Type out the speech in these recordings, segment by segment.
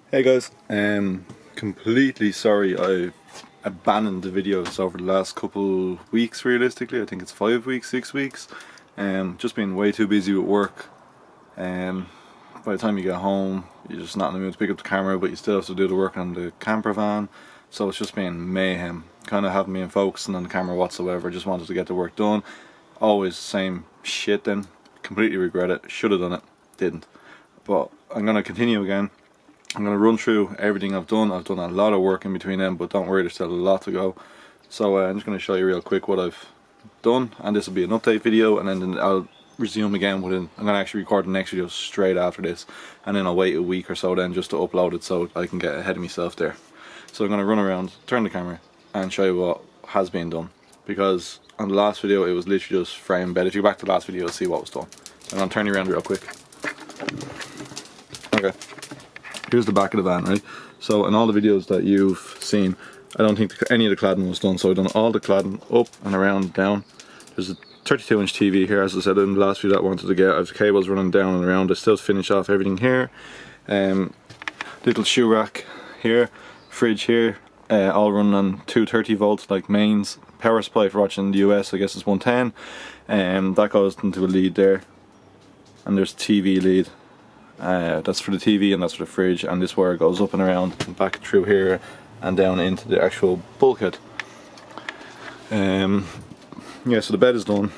Hey guys, completely sorry I abandoned the videos over the last couple weeks. Realistically, I think it's 5 weeks, 6 weeks. Just been way too busy with work. By the time you get home, you're just not in the mood to pick up the camera, but you still have to do the work on the camper van. So it's just been mayhem. Kind of haven't been focusing on the camera whatsoever. Just wanted to get the work done. Always same shit then. Completely regret it. Should have done it. Didn't. But I'm gonna continue again. I'm going to run through everything I've done. I've done a lot of work in between them, but don't worry, there's still a lot to go. So I'm just going to show you real quick what I've done, and this will be an update video, and then I'll resume again I'm going to actually record the next video straight after this, and then I'll wait a week or so then just to upload it so I can get ahead of myself there. So I'm going to run around, turn the camera, and show you what has been done, because on the last video it was literally just frame bed. If you go back to the last video, you'll see what was done. So I'm going to turn you around real quick. Okay. Here's the back of the van, right? So in all the videos that you've seen, I don't think any of the cladding was done, so I've done all the cladding up and around, down. There's a 32-inch TV here, as I said in the last video that I wanted to get. I have cables running down and around. I still finish off everything here. Little shoe rack here, fridge here, all running on 230 volts like mains. Power supply for watching the US, I guess it's 110. That goes into a lead there, and there's TV lead. That's for the TV and that's for the fridge, and this wire goes up and around and back through here and down into the actual bulkhead. Yeah, so the bed is done.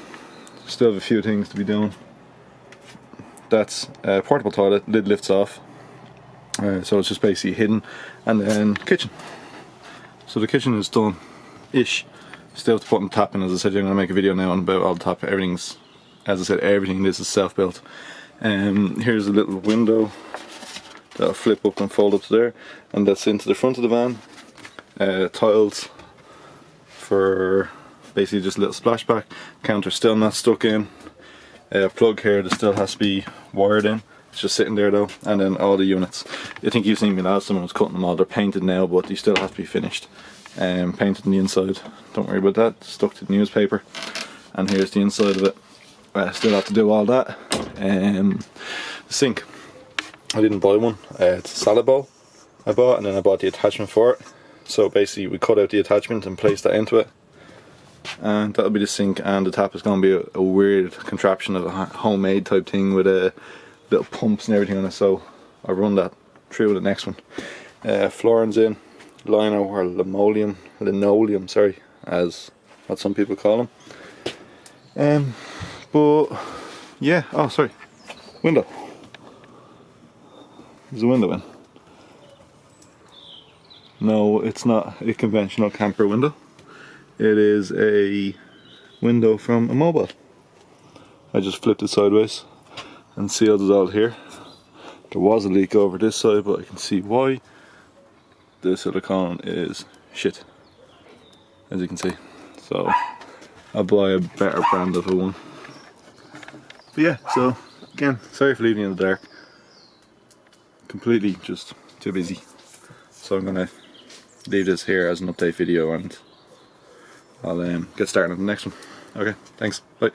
Still have a few things to be done. That's a portable toilet, lid lifts off, so it's just basically hidden. And then kitchen. So the kitchen is done ish. Still have to put the tap in. As I said, I'm going to make a video now on about all the tap. Everything's, as I said, everything this is self-built. Here's a little window that'll flip up and fold up to there, and that's into the front of the van. Tiles for basically just a little splashback. Counter still not stuck in. Plug here that still has to be wired in. It's just sitting there though. And then all the units. I think you've seen me last time when I was cutting them all. They're painted now, but they still have to be finished. Painted on the inside. Don't worry about that. Stuck to the newspaper. And here's the inside of it. I still have to do all that. The sink, I didn't buy one. It's a salad bowl I bought, and then I bought the attachment for it. So basically we cut out the attachment and place that into it, and that'll be the sink. And the tap is going to be a weird contraption of a homemade type thing with little pumps and everything on it, so I'll run that through the next one. Flooring's in, lino or linoleum, sorry, as what some people call them. But yeah, oh sorry, window. There's a window in. No, it's not a conventional camper window. It is a window from a mobile. I just flipped it sideways and sealed it all here. There was a leak over this side, but I can see why. The silicone is shit, as you can see. So I'll buy a better brand of a one. But yeah, so again, sorry for leaving you in the dark. Completely just too busy. So I'm gonna leave this here as an update video, and I'll get started on the next one. Okay, thanks, bye.